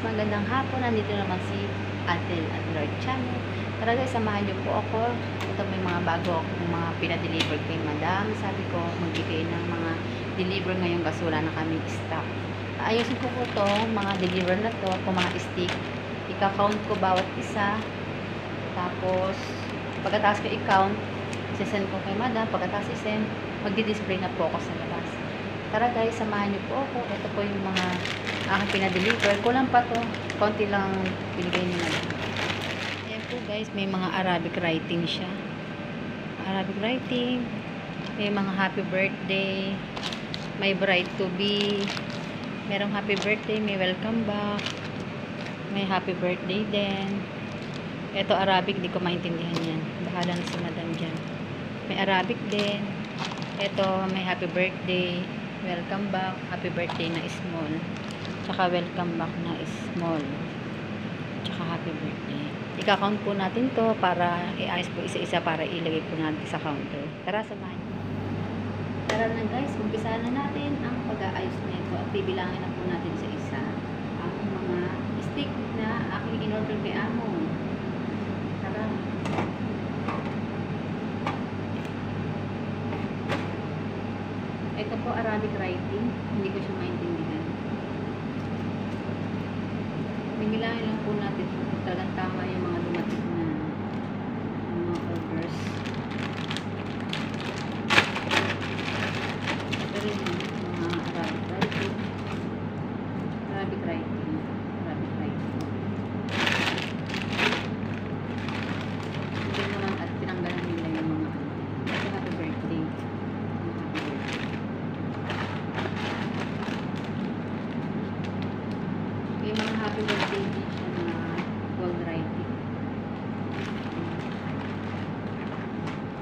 magandang hapon. Nandito naman si Atel at Lord Channel. Tara guys, samahan niyo po ako. Ito may mga bago akong mga pinadeliver kay Madam. Sabi ko, magbigay ng mga deliver ngayong gas. Wala na kaming stock. Ayusin ko po to, mga deliver na to, kung mga stick. Ika-count ko bawat isa. Tapos, pagkatapos ko i-count, sisend ko kay Madam. Pagkatapos i-send, magdi-display na po ako sa labas. Tara guys, samahan niyo po ako. Ito po yung mga aking pinadeliver. Kulang pa to. Konti lang binigay ni Madam. Ayan po guys, may mga Arabic writing siya. Arabic writing. May mga happy birthday. May bride to be. Merong happy birthday. May welcome back. May happy birthday din. Ito Arabic, di ko maintindihan yan. Bahala na si Madam dyan. May Arabic din. Ito, may happy birthday. Welcome back. Happy birthday na small. Tsaka welcome back na small. Tsaka happy birthday. Ika-count po natin to para i-ayos po isa-isa para ilagay po natin sa counter. Tara, samahan. Tara na guys, umpisa na natin ang pag-aayos nito at bibilangin na po natin sa isa ang mga stick na aking in-order kay Amo. Tara. Ito po Arabic writing, hindi ko siya maintindihan. Bigilangin lang po natin kung talagang tama yung mga dumating na mga orders. Ito rin yung mga Arabic writing. Arabic writing. Arabic writing. Hindi mo lang at tinanggalan nila yung mga ito happy birthday. May mga happy birthday din siya na gold writing.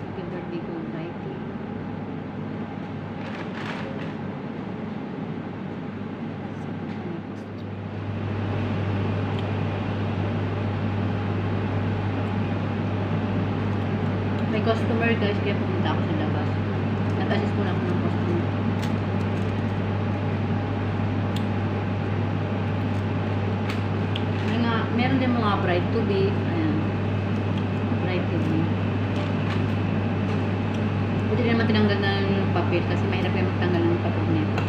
Happy birthday gold writing. May customer guys, kaya pumunta ako sa labas. Nag-assist muna ako ng customer. Meron din mga bride to be. Ayan. Bride to be. Buti din naman tinanggal na ng papel kasi mahirap yung magtanggal ng papel nito.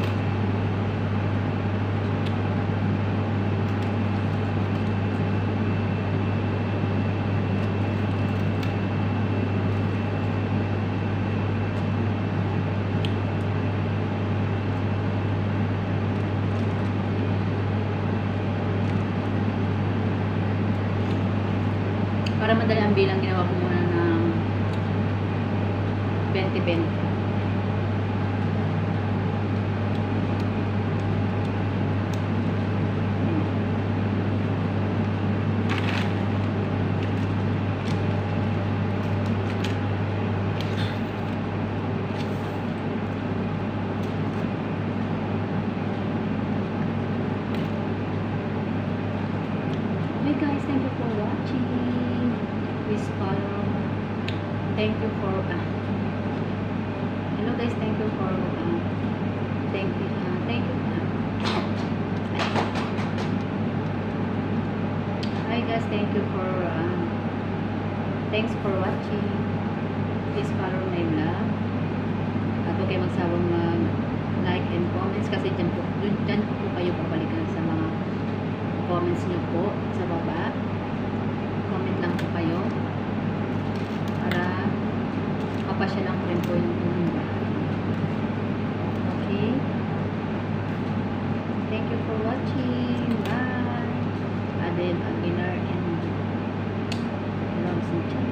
Para madali ang bilang, ginawa ko muna ng 20-20. Hey guys, thank you for watching. Please follow. Thank you for hello guys, thank you for thank you hi guys, thank you for thanks for watching. Please follow my vlog at huwag kayo magsawang mag like and comments kasi dyan po kayo babalikan sa mga comments nyo po sa baba. Comment lang po kayo para mapasya lang rin po yung inyong bahay. Okay? Thank you for watching. Bye! Adel Aguilar and Robson Chan.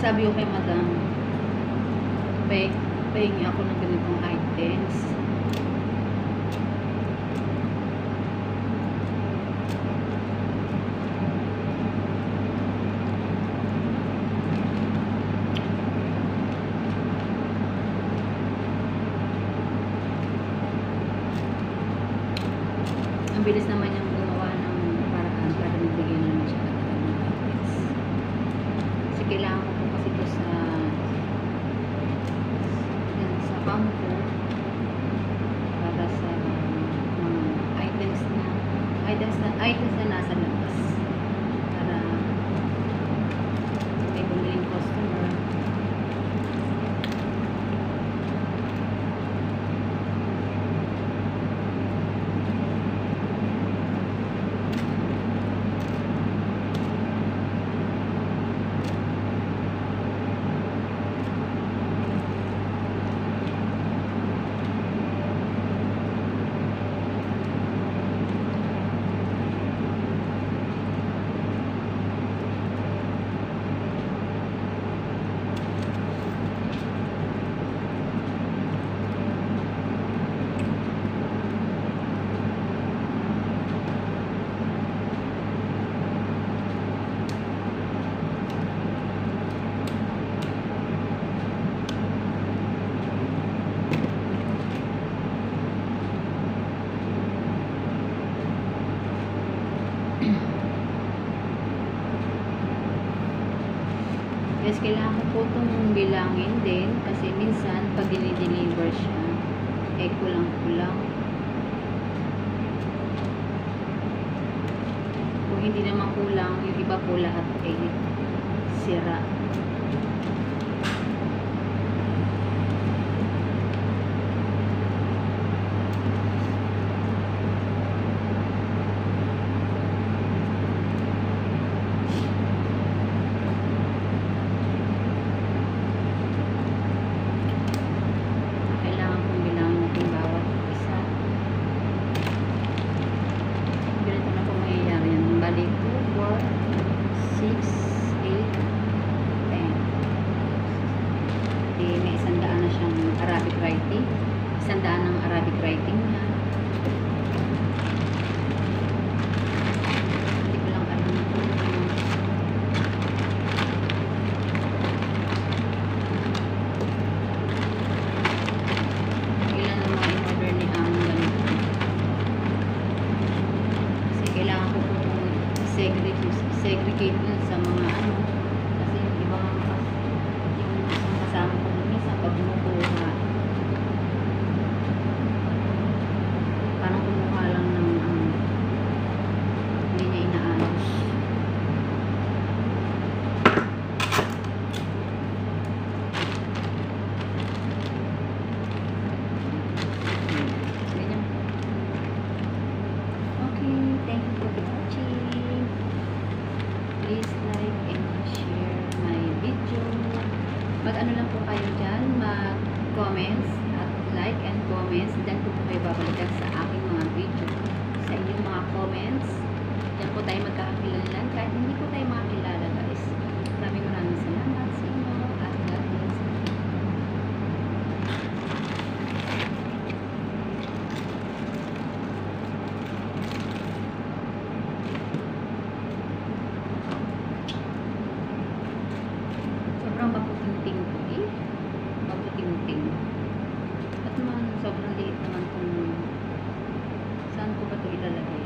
sabi ko kay madam, pahingi ako ng ganitong items. Ang bilis naman yung gumawa ng paraan para nagbigay na naman siya ng items. Kasi kailangan ko po kasi ito sa bangko para sa mga items na nasa labas para may bumiling customer. Yes, kailangan ko po itong bilangin din kasi minsan pag dinideliver siya kulang-kulang. Kung hindi naman kulang, yung iba po lahat sira. Bali, 2, 4, 6, 8, 10. May 100 na siyang Arabic writing. 100 ng Arabic writing niya. Hindi ko lang alam kung ilan ang mga in-order ni ganito. Kasi kailangan ko po segregate dun sa mga kasi yung ibang yung isang kasama ko minsan pag kumukuha parang kumuha lang ng hindi niya inaayos. Okay, thank you for watching. Please like and share my video. Mag-ano lang po kayo dyan, mag-comments at like and comments. Dyan po kayo babalikan sa aking mga video. Sa inyong mga comments. Dyan po tayo magkakakilalan kahit hindi po tayo makakilala, guys. Maraming salamat sa inyo at God bless. Sobrang maputing-ting po maputing-ting. At naman, sobrang liit naman kung saan ko ba ito ilalagay.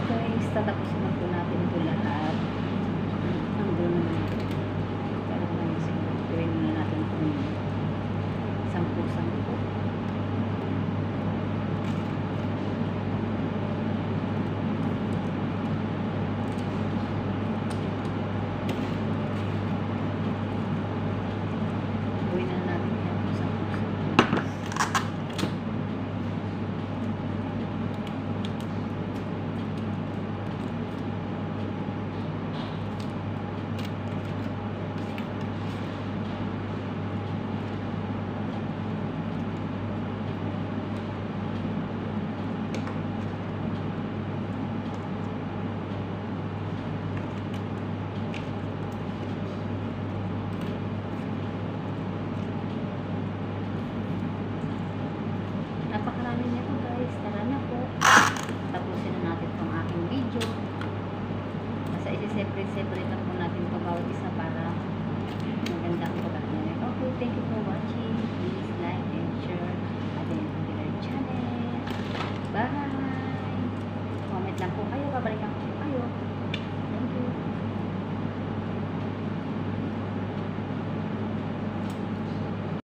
guys, tatapusin na po natin ito lahat. Ang gulo naman. Pero naman siguro, gawin na natin kung 10-10. Gawin na natin yan kung 10-10. Napakarami nito.